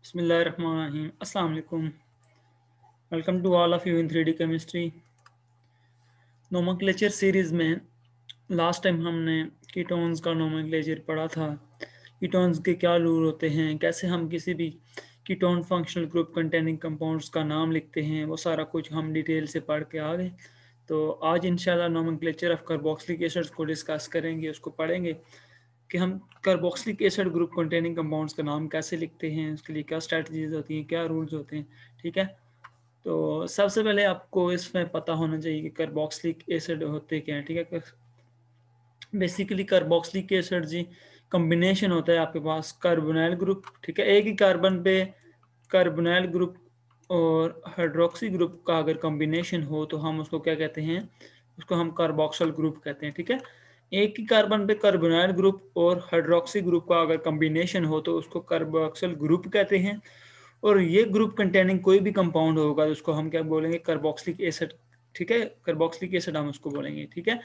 बिस्मिल्लाहिर्रहमानिर्रहीम। अस्सलाम वालेकुम। Welcome to all of you in 3D chemistry. Nomenclature series में लास्ट टाइम हमने कीटोन्स का नोमेनक्लेचर पढ़ा था। कीटोन्स के क्या रूल होते हैं, कैसे हम किसी भी ketone functional group containing compounds का नाम लिखते हैं, वो सारा कुछ हम डिटेल से पढ़ के आ गए। तो आज इंशाल्लाह नोमेनक्लेचर ऑफ कार्बोक्सिलिक एसिड्स को डिस्कस करेंगे, उसको पढ़ेंगे कि हम carboxylic acid group containing compounds का नाम कैसे लिखते हैं, उसके लिए क्या स्ट्रैटेजीज होती हैं, क्या रूल्स होते हैं। ठीक है, तो सबसे पहले आपको इसमें पता होना चाहिए कि कार्बोक्सिलिक एसिड होते क्या हैं। ठीक है, बेसिकली कार्बोक्सिलिक एसिड जी कॉम्बिनेशन होता है आपके पास कार्बोनाइल ग्रुप। ठीक है, एक ही कार्बन पे कार्बोनाइल ग्रुप और हाइड्रोक्सी ग्रुप का अगर कॉम्बिनेशन हो तो हम उसको क्या कहते हैं, उसको हम कार्बोक्सिल ग्रुप कहते हैं। ठीक है, एक ही कार्बन पे कार्बोनाइल ग्रुप और हाइड्रोक्सी ग्रुप का अगर कॉम्बिनेशन हो तो उसको कार्बोक्सिल ग्रुप कहते हैं। और ये ग्रुप कंटेनिंग कोई भी कंपाउंड होगा तो उसको हम क्या बोलेंगे, कार्बोक्सिलिक एसिड। ठीक है, कार्बोक्सिलिक एसिड हम उसको बोलेंगे। ठीक है,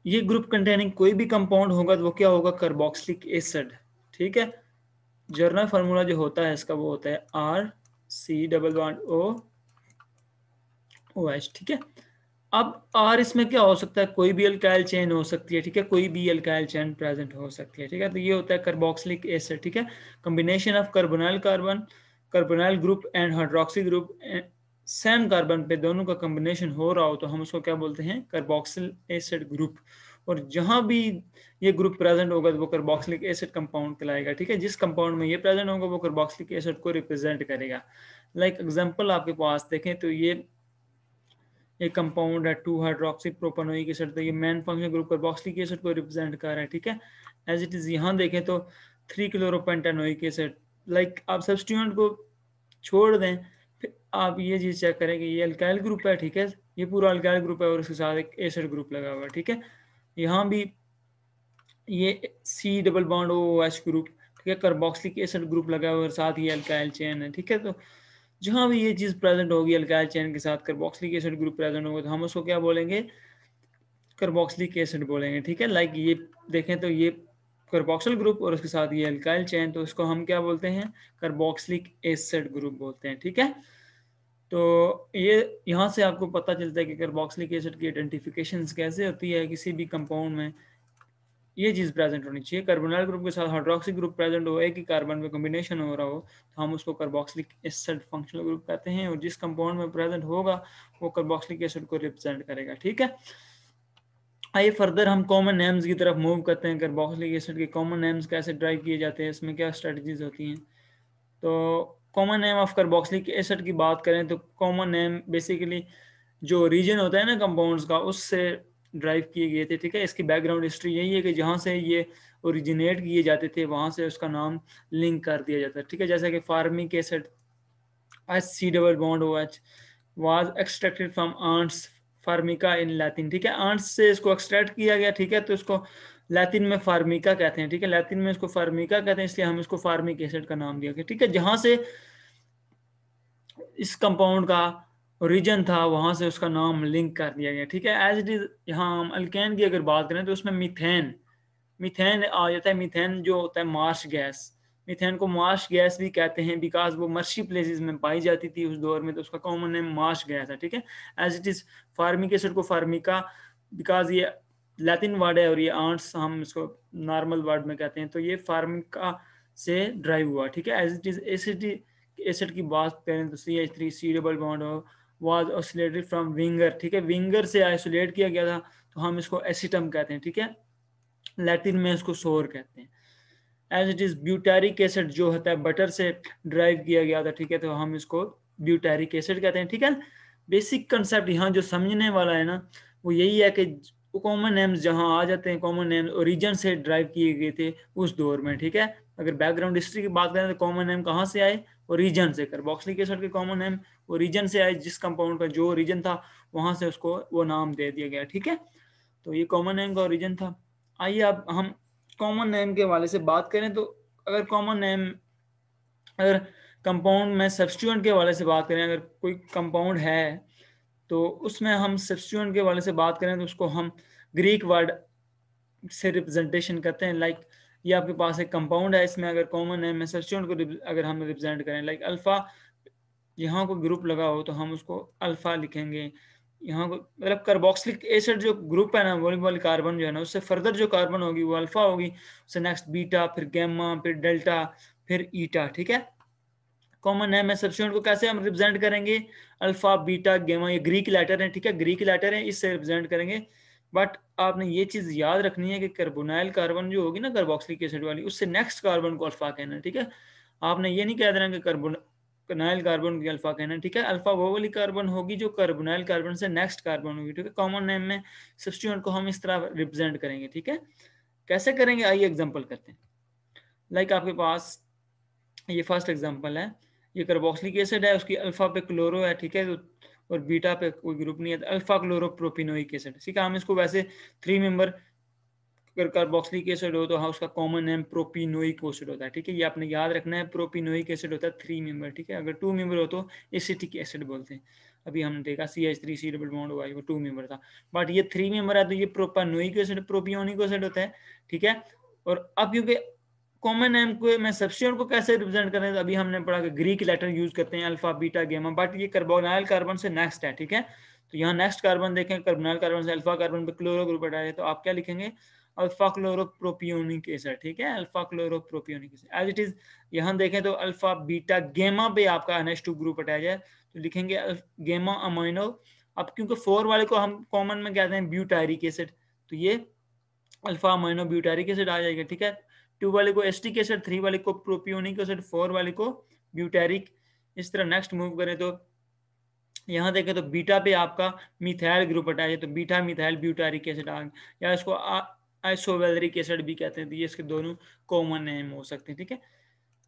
ये ग्रुप कंटेनिंग कोई भी कंपाउंड होगा तो वो क्या होगा, कार्बोक्सिलिक एसिड। ठीक है, जर्नल फार्मूला जो होता है इसका वो होता है RC+OH। ठीक है, अब R इसमें क्या हो सकता है, कोई भी अल्काइल चेन हो सकती है। ठीक है, कोई भी अल्काइल चेन प्रेजेंट हो सकती है। ठीक है, तो ये होता है कार्बोक्सिलिक एसिड। ठीक है, combination of carbonyl carbon, carbonyl group and hydroxy group, same carbon पे दोनों का कॉम्बिनेशन हो रहा हो तो हम उसको क्या बोलते हैं, कार्बोक्सिल एसिड ग्रुप। और जहां भी ये ग्रुप प्रेजेंट होगा तो वो कार्बोक्सिलिक एसिड कंपाउंड कहलाएगा। ठीक है, जिस कंपाउंड में ये प्रेजेंट होगा वो कार्बोक्सिलिक एसिड को रिप्रेजेंट करेगा। लाइक एग्जांपल आपके पास देखें तो ये एक कंपाउंड है 2 हाइड्रोक्सी प्रोपेनोइक एसिड, तो ये main function group carboxylic acid को रिप्रेजेंट कर रहा है। ठीक है, एज इट इज यहाँ देखें तो 3 क्लोरोपेंटानोइक एसिड। लाइक आप सब्स्टिट्यूएंट को छोड़ दें, फिर आप ये चीज चेक करें कि ये अल्काइल ग्रुप है। ठीक है, ये पूरा अल्काइल ग्रुप है और उसके साथ एक एसिड ग्रुप लगा हुआ है। ठीक है, यहाँ भी ये C double bond OH group. ठीक है, कार्बोक्सिलिक एसिड ग्रुप लगा हुआ है और साथ ही अल्काइल चेन है। ठीक है, तो जहां भी ये चीज प्रेजेंट होगी अल्काइल चेन के साथ कार्बोक्सिलिक एसिड ग्रुप प्रेजेंट होगा तो हम उसको क्या बोलेंगे, कार्बोक्सिलिक एसिड बोलेंगे। ठीक है, लाइक ये देखें तो ये कार्बोक्सिल ग्रुप और उसके साथ ये अल्काइल चेन, तो इसको हम क्या बोलते हैं, कार्बोक्सिलिक एसिड ग्रुप बोलते हैं। ठीक है, तो ये यहाँ से आपको पता चलता है कि कार्बोक्सिलिक एसिड की आइडेंटिफिकेशन कैसे होती है। किसी भी कंपाउंड में ये चीज़ प्रेजेंट होनी चाहिए, कार्बोनाइल ग्रुप के साथ हाइड्रोक्सी ग्रुप प्रेजेंट हो, एक ही कार्बन में कॉम्बिनेशन हो रहा हो तो हम उसको कार्बोक्सिलिक एसिड फंक्शनल ग्रुप कहते हैं। और जिस कंपाउंड में प्रेजेंट होगा वो कार्बोक्सिलिक एसिड को रिप्रेजेंट करेगा। ठीक है, आइए फर्दर हम कॉमन नेम्स की तरफ मूव करते हैं। कार्बोक्सिलिक एसिड के कॉमन नेम्स कैसे ड्राइव किए जाते हैं, इसमें क्या स्ट्रेटजीज होती हैं। तो common name of carboxylic acid की बात करें तो कॉमन नेम बेसिकली जो रीजन होता है ना कंपाउंड्स का, उससे ड्राइव किए गए थे। ठीक है, इसकी बैकग्राउंड हिस्ट्री यही है कि जहाँ से ये ओरिजिनेट किए जाते थे वहाँ से उसका नाम लिंक कर दिया जाता है। ठीक है, जैसे कि formic acid HC double bond OH was extracted from ants formica in Latin. ठीक है, आंट्स से इसको एक्सट्रैक्ट किया गया। ठीक है, तो इसको लैटिन में फार्मिका कहते हैं। ठीक है, लैटिन में इसको फार्मिका कहते हैं, इसलिए हम इसको फार्मिक एसिड का नाम दिया गया। ठीक है, जहाँ से इस कंपाउंड का ओरिजिन था वहां से उसका नाम लिंक कर दिया गया। ठीक है, एज इट इज यहाँ हम अल्केन की अगर बात करें तो उसमें मीथेन मीथेन आ जाता है। मीथेन जो होता है मार्श गैस, मीथेन को मार्श गैस भी कहते हैं बिकॉज वो मर्शी प्लेसेस में पाई जाती थी उस दौर में, तो उसका कॉमन नेम मार्श गैस है। ठीक है, as it is formic acid को फार्मिका बिकॉज ये लैटिन वर्ड है और ये आंट्स हम इसको नॉर्मल वर्ड में कहते हैं, तो ये फार्मिका से ड्राइव हुआ। ठीक है, as it is acid acid की बात करें तो CH3 C double bond was isolated from vinegar. ठीक है, विंगर से आइसोलेट किया गया था तो हम इसको एसिटम कहते हैं। ठीक है, लैटिन में इसको सोर कहते हैं। As it is butyric acid जो होता है बटर से ड्राइव किया गया था। ठीक है, तो हम इसको ब्यूटारिक एसिड कहते हैं। ठीक है, बेसिक कंसेप्ट यहाँ जो समझने वाला है ना वो यही है कि कॉमन नेम्स जहाँ आ जाते हैं, कॉमन नेम्स ओरिजिन से ड्राइव किए गए थे उस दौर में। ठीक है, अगर बैकग्राउंड हिस्ट्री की बात करें तो कॉमन नेम कहाँ से आए, ओरिजिन से। कार्बोक्सिलिक एसिड के कॉमन नेम ओरिजिन से आए, जिस कंपाउंड का जो ओरिजिन था वहां से उसको वो नाम दे दिया गया। ठीक है, तो ये कॉमन नेम का ओरिजिन था। आइए अब हम कॉमन नेम के हवाले से बात करें तो अगर कॉमन नेम, अगर कंपाउंड में सब्स्टिट्यूएंट के हवाले से बात करें, अगर कोई कंपाउंड है तो उसमें हम सब्स्टिट्यूएंट के हवाले से बात करें तो उसको हम ग्रीक वर्ड से रिप्रेजेंटेशन करते हैं। लाइक ये आपके पास एक कंपाउंड है, इसमें अगर कॉमन नेम में सब्स्टिट्यूएंट को अगर हम रिप्रेजेंट करें, लाइक अल्फा, यहाँ को ग्रुप लगा हो तो हम उसको अल्फा लिखेंगे। यहाँ को मतलब कार्बोक्सिलिक एसिड जो ग्रुप है ना, वो वाली कार्बन जो है ना, उससे फर्दर जो कार्बन होगी वो अल्फा होगी, उससे नेक्स्ट बीटा, फिर गैमा, फिर डेल्टा, फिर ईटा। ठीक है, कॉमन नेम में सब्स्टिट्यूएंट को कैसे हम रिप्रेजेंट करेंगे, अल्फा बीटा गैमा, ये ग्रीक लेटर है। ठीक है, ग्रीक लेटर है, इससे रिप्रेजेंट करेंगे। बट आपने ये चीज याद रखनी है कि कार्बोनाइल कार्बन जो होगी ना कार्बोक्सिलिक एसिड वाली, उससे नेक्स्ट कार्बन को अल्फा कहना है। ठीक है, आपने ये नहीं कह देना कि कार्बोनाइल कार्बन की अल्फा कहना है। ठीक है, अल्फा वो वाली कार्बन होगी जो कार्बोनाइल कार्बन से नेक्स्ट कार्बन होगी। ठीक है, कॉमन नेम में सब्स्टिट्यूएंट को हम इस तरह रिप्रेजेंट करेंगे। ठीक है, कैसे करेंगे, आइए एग्जांपल करते हैं। लाइक आपके पास ये फर्स्ट एग्जांपल है, ये कार्बोक्सिलिक एसिड है, उसकी अल्फा पे क्लोरो है। ठीक है, और बीटा पे कोई ग्रुप नहीं है, तो अल्फा क्लोरोप्रोपिनोइक एसिड। ठीक है, हम इसको वैसे 3 मेंबर अगर कार्बोक्सिलिक एसिड हो तो हाँ उसका कॉमन नेम प्रोपिनोइक एसिड होता है। ठीक है, ये आपने याद रखना है, प्रोपिनोइक एसिड होता है 3 मेंबर। ठीक है, अगर 2 मेंबर हो तो एसिटिक एसिड बोलते हैं। अभी हमने देखा CH3 डबल बॉन्ड हुआ, वो 2 मेंबर था, बट ये 3 मेंबर है तो ये प्रोपानोइक एसिड, प्रोपियोनिक एसिड होता है। ठीक है, और अब क्योंकि कॉमन नेम को मैं सब्स्टिट्यूएंट को कैसे रिप्रेजेंट करें, तो अभी हमने पढ़ा कि ग्रीक लेटर यूज करते हैं, अल्फा बीटा गैमा, बट ये कार्बोनाइल कार्बन से नेक्स्ट है। ठीक है, तो यहाँ नेक्स्ट कार्बन देखें, कार्बोनाइल कार्बन से अल्फा कार्बन पे क्लोरो ग्रुप हटा है, तो आप क्या लिखेंगे, अल्फा क्लोरोप्रोपियोनिक एसिड। ठीक है, alpha chloropropionic acid as it is. यहाँ देखें तो अल्फा बीटा गैमा पे आपका NH2 ग्रुप अटैच है, तो लिखेंगे गैमा अमाइनो। अब क्योंकि 4 वाले को हम कॉमन में कहते हैं ब्यूटायरिक एसिड, तो ये अल्फा अमाइनो ब्यूटारिक एसिड आ जाएगा। ठीक है, 2 वाले को एस्टिक एसिड, 3 वाले को प्रोपियोनिक एसिड, 4 वाले को ब्यूटारिक। इस तरह नेक्स्ट मूव करें तो यहाँ देखें तो बीटा पे आपका मिथाइल ग्रुप हटा है, तो बीटा मिथाइल ब्यूटारिक एसिड आ गया, या इसको आइसोवेलरिक एसिड भी कहते हैं। तो ये इसके दोनों कॉमन नेम हो सकते हैं। ठीक है,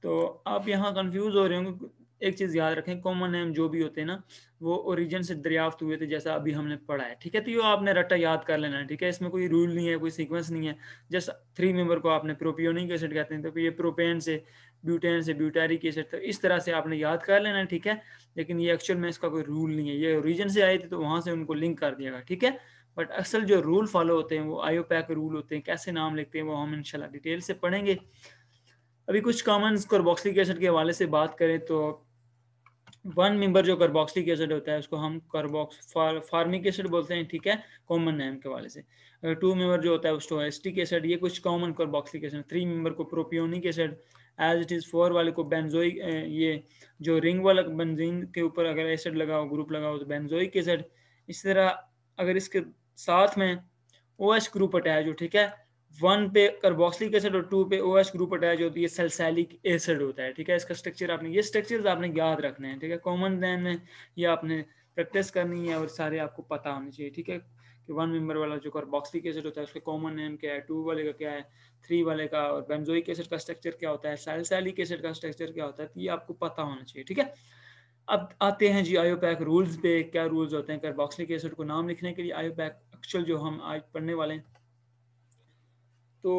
तो आप यहाँ कंफ्यूज हो रहे होंगे, एक चीज याद रखें, कॉमन नेम जो भी होते हैं ना वो ओरिजिन से दरियाफ्त हुए थे, जैसा अभी हमने पढ़ा है। ठीक है, तो ये आपने रट्टा याद कर लेना है। ठीक है, इसमें कोई रूल नहीं है, कोई सीक्वेंस नहीं है। जस्ट 3 मेंबर को आपने प्रोपियोनिक एसिड कहते हैं, तो ये प्रोपेन से ब्यूटेन से ब्यूटारिक एसिड, तो इस तरह से आपने याद कर लेना है। ठीक है, लेकिन ये एक्चुअल में इसका कोई रूल नहीं है, ये ओरिजिन से आए थे तो वहां से उनको लिंक कर दिया गया। ठीक है, बट असल जो रूल फॉलो होते हैं वो आयोपैक रूल होते हैं, कैसे नाम लिखते हैं वो हम इंशाल्लाह डिटेल से पढ़ेंगे। अभी कुछ कॉमन कार्बोक्सिलिक एसिड के हवाले से बात करें तो 1 मेंबर जो कार्बोक्सिलिक एसिड होता है उसको हम फार्मिक एसिड बोलते हैं। ठीक है, कॉमन नेम के हवाले से। अगर 2 मेंबर जो होता है उसको एस्टिक एसिड, ये कुछ कॉमन कार्बोक्सिलिक एसिड। 3 मेंबर को propionic acid as it is. 4 वाले को बेंजोइक, ये जो रिंग वाला बेंजीन के ऊपर अगर एसिड लगा हो, ग्रुप लगा हो, तो बेंजोइक एसिड। इस तरह अगर इसके साथ में OH ग्रुप अटैच हो, ठीक है, 1 पे कार्बोक्सिलिक एसिड और 2 पे OH ग्रुप अटैच होती है, सल्फ्यूरिक एसिड होता है। ठीक है, इसका स्ट्रक्चर आपने, ये स्ट्रक्चर्स आपने याद रखने हैं। ठीक है, कॉमन नेम में ये आपने प्रैक्टिस करनी है और सारे आपको पता होने चाहिए। ठीक है, कि 1 मेंबर वाला जो कार्बोक्सिलिक एसिड होता है उसका कॉमन नेम क्या है, 2 वाले का क्या है, 3 वाले का, और बेंजोइक एसिड का स्ट्रक्चर क्या होता है, सल्फ्यूरिक एसिड का स्ट्रक्चर क्या होता है, तो ये आपको पता होना चाहिए। ठीक है, अब आते हैं जी आयोपैक रूल्स पे। क्या रूल्स होते हैं कार्बोक्सिलिक एसिड को नाम लिखने के लिए, आयोपैक एक्चुअल जो हम आज पढ़ने वाले हैं। तो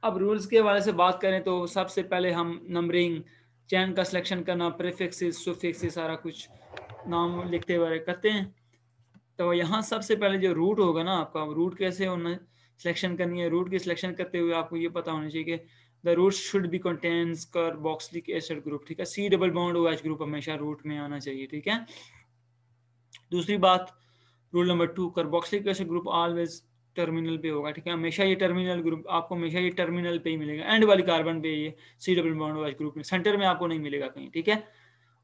अब रूल्स के हवाले से बात करें तो सबसे पहले हम नंबरिंग, चैन का सिलेक्शन करना, प्रीफिक्सेस सुफिक्सेस, सारा कुछ नाम लिखते हुए करते हैं। तो यहाँ सबसे पहले जो रूट होगा ना आपका, रूट कैसे होना, सिलेक्शन करनी है। रूट की सिलेक्शन करते हुए आपको ये पता होना चाहिए कि the root should be contains carboxylic acid group. ठीक है, C double bond OH group हमेशा रूट में आना चाहिए। ठीक है, दूसरी बात, rule number 2, carboxylic acid group always terminal पे होगा। ठीक है, हमेशा ये टर्मिनल ग्रुप आपको हमेशा ये टर्मिनल पे ही मिलेगा, एंड वाली कार्बन पे ये C double bond OH group में, सेंटर में आपको नहीं मिलेगा कहीं। ठीक है,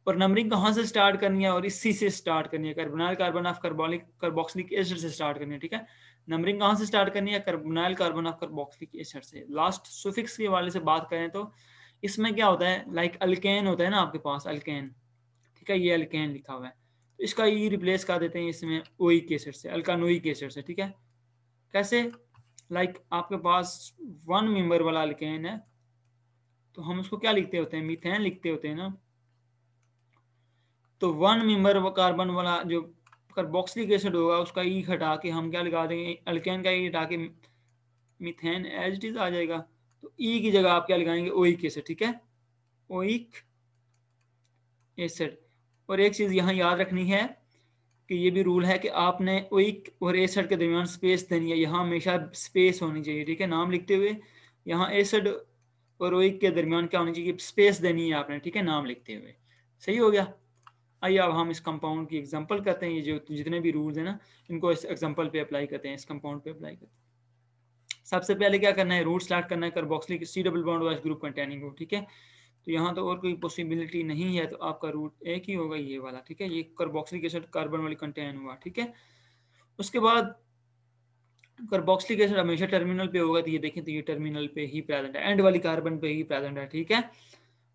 और नंबरिंग कहाँ से स्टार्ट करनी है, और इसी से स्टार्ट करनी है, carbonyl carbon of carboxylic acid से स्टार्ट करनी है। ठीक है, नंबरिंग कहाँ से स्टार्ट करनी है, carbonyl carbon of carboxylic acid से। लास्ट सुफिक्स के हवाले से बात करें तो इसमें क्या होता है, लाइक अल्केन होता है ना आपके पास, अल्केन। ठीक है, ये अल्केन लिखा हुआ है, तो इसका ई रिप्लेस कर देते हैं इसमें ओइक एसिड से, अल्कानोइक एसिड से। ठीक है, कैसे, लाइक आपके पास 1 मेंबर वाला अल्केन है तो हम उसको क्या लिखते होते हैं, मीथेन लिखते होते हैं ना। तो 1 मेंबर कार्बन वाला जो कार्बोक्सिलिक एसिड होगा उसका ई हटा के हम क्या लगा देंगे, अल्केन का ई हटा के मीथेन एज इट इज आ जाएगा। तो ई की जगह आप क्या लगाएंगे, ओइक एसिड। ठीक है, ओइक एसिड। और एक चीज यहाँ याद रखनी है कि ये भी रूल है कि आपने ओइक और एसिड के दरमियान स्पेस देनी है, यहाँ हमेशा स्पेस होनी चाहिए। ठीक है, नाम लिखते हुए यहाँ एसिड और ओइक के दरमियान क्या होनी चाहिए, स्पेस देनी है आपने, ठीक है, नाम लिखते हुए। सही हो गया। आइए अब हम इस कंपाउंड की एग्जांपल करते हैं। ये जो जितने भी रूल्स हैं ना, इनको इस एग्जांपल पे अप्लाई करते हैं, इस कंपाउंड पे अप्लाई करते हैं। सबसे पहले क्या करना है, रूट स्टार्ट करना है कार्बोक्सिलिक सी डबल बॉन्ड वाइज ग्रुप कंटेनिंग हो, ठीक है। तो यहाँ तो और कोई पॉसिबिलिटी नहीं है, तो आपका रूट एक ही होगा, ये वाला, ठीक है। ये कार्बोक्सिलिक एसिड कार्बन वाली कंटेन हुआ, ठीक है। उसके बाद कार्बोक्सिलिक एसिड हमेशा टर्मिनल पे होगा, तो ये देखें, तो ये टर्मिनल पे ही प्रेजेंट है, एंड वाली कार्बन पे ही प्रेजेंट है, ठीक है।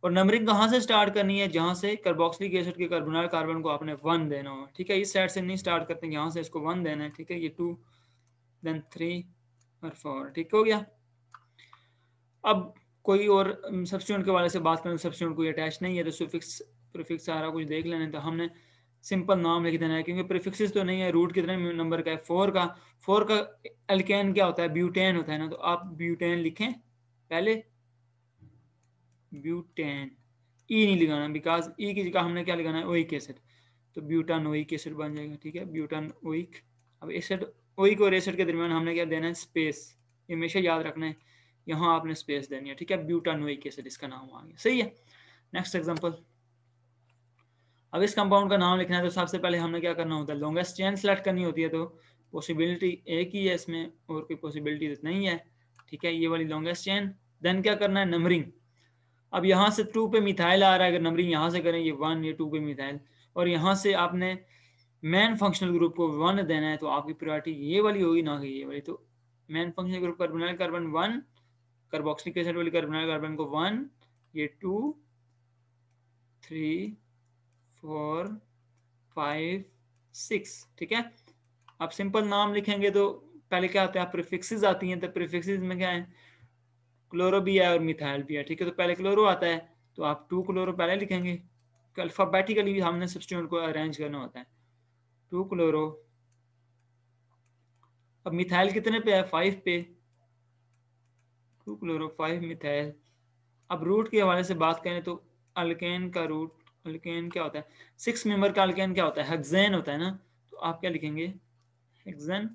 और नंबरिंग कहाँ से स्टार्ट करनी है, जहाँ से कार्बोक्सिलिक एसिड के कार्बोनाइल कार्बन को आपने 1 देना हो, ठीक है। इस साइड से नहीं स्टार्ट करते, यहाँ से इसको 1 देना है, ठीक है। ये 2 देन 3 और 4, ठीक हो गया। अब कोई और सब्स्टिट्यूएंट के वाले से बात करें, सब्स्टिट्यूएंट कोई अटैच नहीं है, तो सुफिक्स प्रीफिक्स सारा कुछ देख लेना है। तो हमने सिंपल नाम लिख देना है, क्योंकि प्रीफिक्सेस तो नहीं है। रूट कितने नंबर का है, 4 का। 4 का एल्केन क्या होता है, ब्यूटेन होता है ना, तो आप ब्यूटेन लिखें पहले, ब्यूटेन। ई नहीं लगाना, बिकॉज ई की जगह हमने क्या लगाना है, ओइक एसिड, तो ब्यूटानोइक एसिड बन जाएगा, ठीक है, ब्यूटानोइक। अब एसिड, ओइक और एसिड के दरमियान हमने क्या देना है, स्पेस। ये हमेशा याद रखना है, यहाँ आपने स्पेस देनी है, ठीक है। ब्यूटानोइक एसिड इसका नाम आ गया, सही है। Next example. अब इस कंपाउंड का नाम लिखना है, तो सबसे पहले हमने क्या करना होता है, लॉन्गेस्ट चेन सेलेक्ट करनी होती है। तो पॉसिबिलिटी एक ही है इसमें, और कोई पॉसिबिलिटी तो नहीं है, ठीक है, ये वाली लॉन्गेस्ट चेन। देन क्या करना है, नंबरिंग। अब यहाँ से 2 पे मिथाइल आ रहा है, अगर नंबरिंग यहाँ से करें, ये 1, ये 2 पे मिथाइल, और यहाँ से आपने मेन फंक्शनल ग्रुप को 1 देना है, तो आपकी प्रायोरिटी ये वाली होगी, ना कि ये वाली। तो main functional group carbonyl carbon 1, carboxylic acid वाली कार्बोनाइल कार्बन को 1, ये 2, 3, 4, 5, 6, ठीक है। अब सिंपल नाम लिखेंगे, तो पहले क्या होता है, प्रीफिक्सेस आती हैं, तो प्रीफिक्सेस में क्या है, क्लोरो भी है और मिथाइल भी है, ठीक है। तो पहले क्लोरो आता है, तो आप 2 क्लोरो पहले लिखेंगे। अल्फाबेटिकली भी हमने सब्स्टिट्यूएंट को अरेंज करना होता है। 2 क्लोरो। अब मिथाइल कितने पे है, 5 पे, 2 क्लोरो 5 मिथाइल। अब रूट के हवाले से बात करें, तो अल्केन का रूट, अल्केन क्या होता है, 6 मेंबर का अल्केन क्या होता है, हेक्सेन होता है ना। तो आप क्या लिखेंगे, हेक्सेन।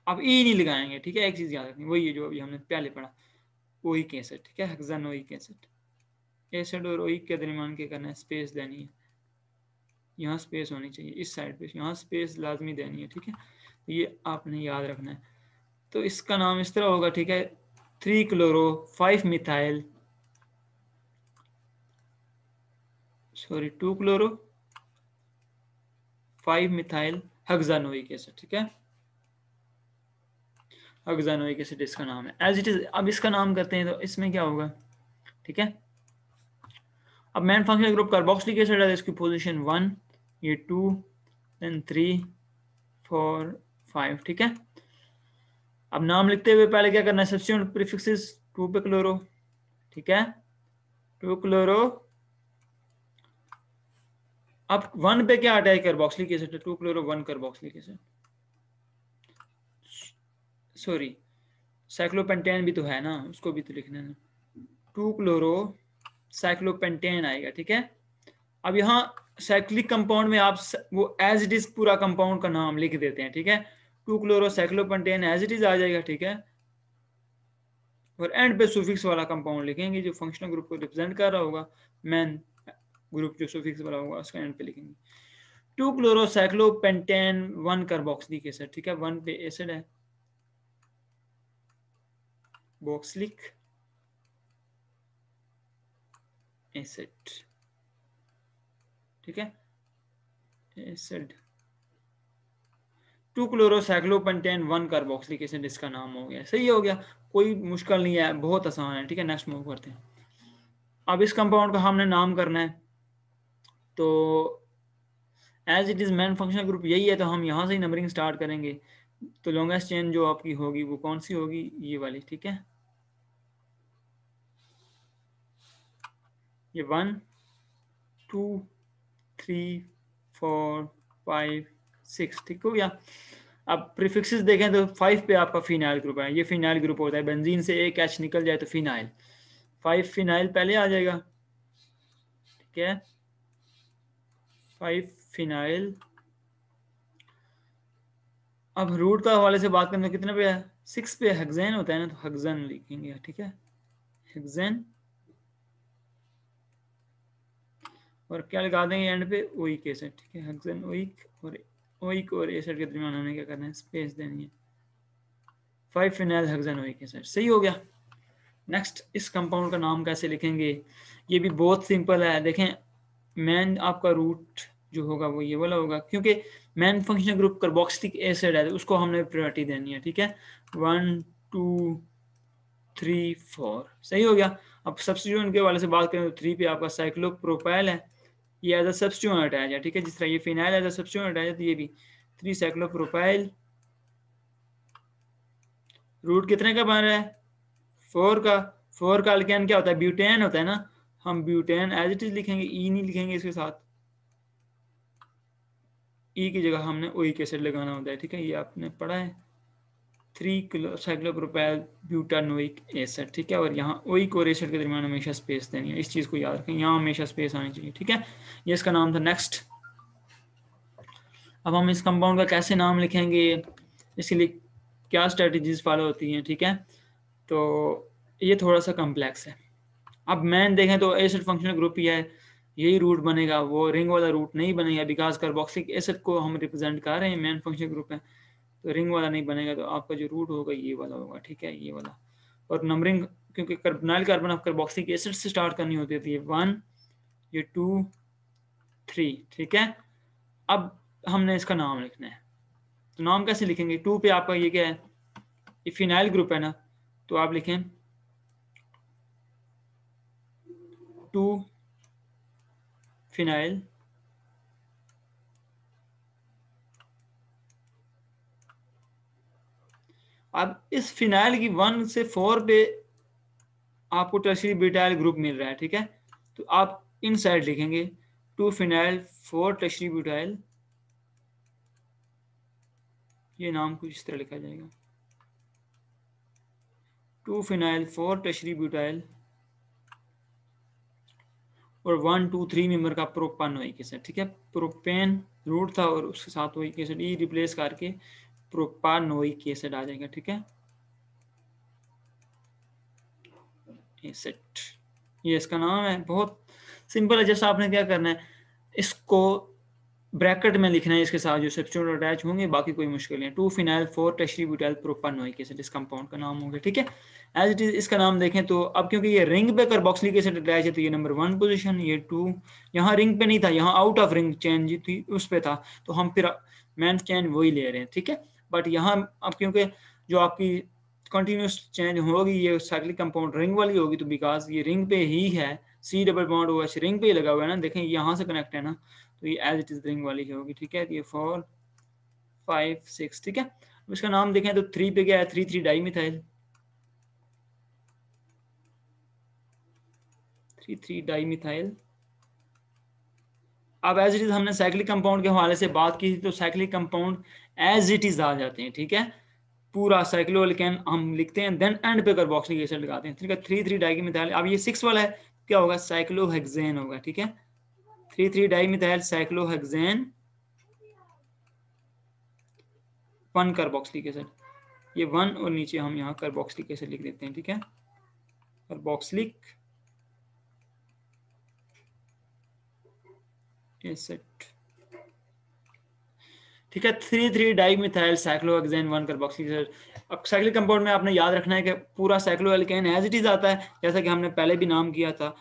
अब ई नहीं लगाएंगे, ठीक है। एक चीज याद रखनी, वही है जो अभी हमने पहले पढ़ा, ओइक एसिड, ठीक है, हेक्सेनोइक एसिड। एसिड और ओइक के दरमियान क्या करना है, स्पेस देनी है। यहाँ स्पेस होनी चाहिए, इस साइड पे यहाँ स्पेस लाजमी देनी है, ठीक है। तो ये आपने याद रखना है। तो इसका नाम इस तरह होगा, ठीक है, 3 chloro 5 methyl, sorry 2 chloro 5 methyl hexanoic acid, ठीक है। हेक्सानोइक एसिड इसका नाम है, एज इट इज। अब इसका नाम करते हैं, तो इसमें क्या होगा, ठीक है। अब main functional group carboxylic acid है, इसकी पोजीशन 1, ये 2, देन 3, 4, 5, ठीक है। अब नाम लिखते हुए पहले क्या करना है, सब्स्टिट्यूएंट प्रीफिक्सेस, 2 पे क्लोरो, ठीक है, 2 क्लोरो। अब 1 पे क्या attach, carboxylic acid, 2 chloro 1 carboxylic acid, sorry cyclopentane भी तो है ना, उसको भी तो लिखना है। 2 क्लोरो साइक्लोपेंटेन आएगा, ठीक है। अब यहाँ साइक्लिक कंपाउंड में आप वो एज इट इज पूरा कंपाउंड का नाम लिख देते हैं, ठीक है। 2 chloro cyclopentane as it is आ जाएगा, ठीक है। और एंड पे सुफिक्स वाला कंपाउंड लिखेंगे, जो फंक्शनल ग्रुप को रिप्रेजेंट कर रहा होगा, मेन ग्रुप जो सुफिक्स वाला होगा उसका एंड पे लिखेंगे। 2 क्लोरो साइक्लोपेंटेन 1 कार्बोक्सिलिक एसिड, ठीक है, 1 पे एसिड है, बॉक्सिलिक एसिड, ठीक है, acid. 2 chloro cyclopentane 1 carboxylic acid इसका नाम हो गया, सही हो गया। कोई मुश्किल नहीं है, बहुत आसान है, ठीक है। नेक्स्ट मूव करते हैं। अब इस कंपाउंड का हमने नाम करना है, तो as it is main functional group यही है, तो हम यहाँ से ही नंबरिंग स्टार्ट करेंगे। तो लॉन्गेस्ट चेन जो आपकी होगी वो कौन सी होगी, ये वाली, ठीक है। ये 1, 2, 3, 4, 5, 6, ठीक हो गया। अब प्रीफिक्सेस देखें, तो 5 पे आपका फिनाइल ग्रुप है, ये फिनाइल ग्रुप होता है, बेंजीन से एक एच निकल जाए तो फिनाइल, 5 फिनाइल पहले आ जाएगा, ठीक है, 5 फिनाइल। अब रूट का हवाले से बात करें तो कितने पे है, 6 पे हेक्सेन होता है ना, तो हेक्सेन लिखेंगे, ठीक है, हेक्सेन, और क्या लगा देंगे एंड पे, ओइक एसिड, ठीक है, हेक्सेन ओइक और एसिड के दरमियान हमें क्या करना है, स्पेस देनी है, 5 फिनाइल हेक्सेन ओइक एसिड। सही हो गया। नेक्स्ट, इस कंपाउंड का नाम कैसे लिखेंगे, ये भी बहुत सिंपल है। देखें, मेन आपका रूट जो होगा वो ये वाला होगा, क्योंकि main functional group carboxylic acid है, तो उसको हमने प्रायोरिटी देनी है, ठीक है, 1 2 3 4। सही हो गया। अब सब्स्टिट्यूएंट के वाले से बात करें तो 3 पे आपका साइक्लोप्रोपाइल है, ये एज अ सब्स्टिट्यूएंट अटैच है, ठीक है, जिस तरह ये phenyl as a substituent attach है, तो ये भी 3 साइक्लोप्रोपाइल। रूट कितने का बन रहा है, 4 का। 4 का अल्केन क्या होता है, ब्यूटेन होता है ना, हम ब्यूटेन एज इट इज लिखेंगे, ई नहीं लिखेंगे इसके साथ, ई की जगह हमने ओइक एसिड लगाना होता है, ठीक है, ये आपने पढ़ा है, 3 किलो साइक्लोप्रोपाइल ब्यूटानोइक एसिड, ठीक है, और यहाँ ओइक और एसिड के दरमियान हमेशा स्पेस देनी है, इस चीज़ को याद रखें, यहाँ हमेशा स्पेस आनी चाहिए, ठीक है, ये इसका नाम था। नेक्स्ट, अब हम इस कंपाउंड का कैसे नाम लिखेंगे, इसके लिए क्या स्ट्रेटजीज फॉलो होती हैं, ठीक है, तो ये थोड़ा सा कम्प्लेक्स है। अब मैन देखें तो एसिड फंक्शनल ग्रुप ही है, यही रूट बनेगा, वो रिंग वाला रूट नहीं बनेगा, बिकॉज कार्बोक्सिलिक एसिड को हम रिप्रेजेंट कर रहे हैं, मैन फंक्शनल ग्रुप है, तो रिंग वाला नहीं बनेगा, तो आपका जो रूट होगा ये वाला होगा, ठीक है, ये वाला। और नंबरिंग, क्योंकि carbonyl carbon of carboxylic acid से स्टार्ट करनी होती है, तो ये 1, ये 2 3, ठीक है। अब हमने इसका नाम लिखना है, तो नाम कैसे लिखेंगे, 2 पे आपका ये क्या है, ये फिनाइल ग्रुप है ना, तो आप लिखें 2 फिनाइल, अब इस फिनाइल की 1 से 4 पे आपको टर्शियरी ब्यूटाइल ग्रुप मिल रहा है, ठीक है, तो आप इन साइड लिखेंगे 2 फिनाइल 4 टर्शियरी ब्यूटाइल, ये नाम कुछ इस तरह लिखा जाएगा, 2 फिनाइल 4 टर्शियरी ब्यूटाइल, और 1 2 3 मेंबर का प्रोपानोइक एसिड, ठीक है, प्रोपेन रूट था और उसके साथ ओइक एसिड, ई रिप्लेस करके प्रोपानोइक एसिड आ जाएगा, ठीक है, एसिड, ये इसका नाम है, बहुत सिंपल है। जैसा आपने क्या करना है, इसको ब्रैकेट में लिखना है इसके साथ जो सब्स्टिट्यूएंट अटैच होंगे, बाकी कोई मुश्किल नहीं है, 2 phenyl 4 tertiary butyl propanoic acid इस कंपाउंड का नाम होगा, ठीक है, एज इट इज। इसका नाम देखें तो अब क्योंकि ये रिंग पे कार्बोक्सिलिक एसिड अटैच है, तो ये नंबर 1 पोजीशन, ये 2, यहाँ रिंग पे नहीं था, यहाँ आउट ऑफ रिंग चेन जी थी उस पे था, तो हम फिर मेन चेन वही ले रहे हैं, ठीक है, बट यहाँ अब क्योंकि जो आपकी कंटिन्यूस चेंज होगी, ये साइक्लिक कंपाउंड रिंग वाली होगी, तो बिकॉज ये रिंग पे ही है, C double bond OH ring पे ही लगा हुआ है ना, देखें यहाँ से कनेक्ट है ना, तो ये एज इट इज रिंग वाली होगी, ठीक है, ये 4 5 6, ठीक है। अब इसका नाम देखें तो 3 पे क्या है, 3 डाई मिथाइल, 3 डाई मिथाइल। अब एज इट इज हमने साइक्लिक कंपाउंड के हवाले से बात की थी, तो cyclic compound as it is आ जाते हैं, ठीक है, पूरा साइक्लोएल्केन हम लिखते हैं, देन एंड पे कार्बोक्सिलिक एसिड लगाते हैं, ठीक है, 3 डाई मिथाइल। अब ये 6 वाला है, क्या होगा, साइक्लोहेक्सेन होगा, ठीक है, 3 di methyl cyclohexane 1 carboxylic acid, ये 1 और नीचे हम यहाँ कार्बोक्सिलिक एसिड लिख देते हैं, ठीक है, कार्बोक्सिलिक एसिड, ठीक है, 3 di methyl cyclohexane 1 carboxylic acid. अब साइक्लिक कंपाउंड में आपने याद रखना है कि पूरा साइक्लोएल्केन एज इट इज आता है, जैसा कि हमने पहले भी नाम किया था,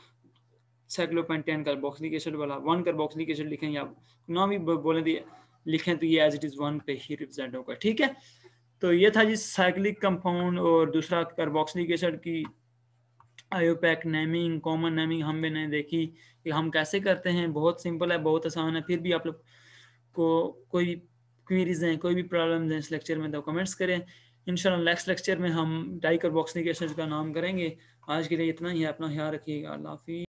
साइक्लोपेंटेन कार्बोक्सिलिक एसिड वाला 1 कार्बोक्सिलिक एसिड लिखें, या नाम ही बोले दिए लिखें, तो ये एज इट इज 1 पे ही रिप्रेजेंट होगा, ठीक है। तो ये था जी साइक्लिक कंपाउंड, और दूसरा कार्बोक्सिलिक एसिड की आयोपैक नेमिंग, कॉमन नेमिंग हम मैंने देखी कि हम कैसे करते हैं, बहुत सिंपल है, बहुत आसान है। फिर भी आप लोग को कोई क्वेरीज हैं, कोई भी प्रॉब्लम्स हैं इस लेक्चर में, तो कमेंट्स करें। इंशाल्लाह नेक्स्ट लेक्चर में हम डाई कार्बोक्सिलिक एसिड का नाम करेंगे। आज के लिए इतना ही है, अपना ख्याल रखिएगा, अल्लाह हाफिज़।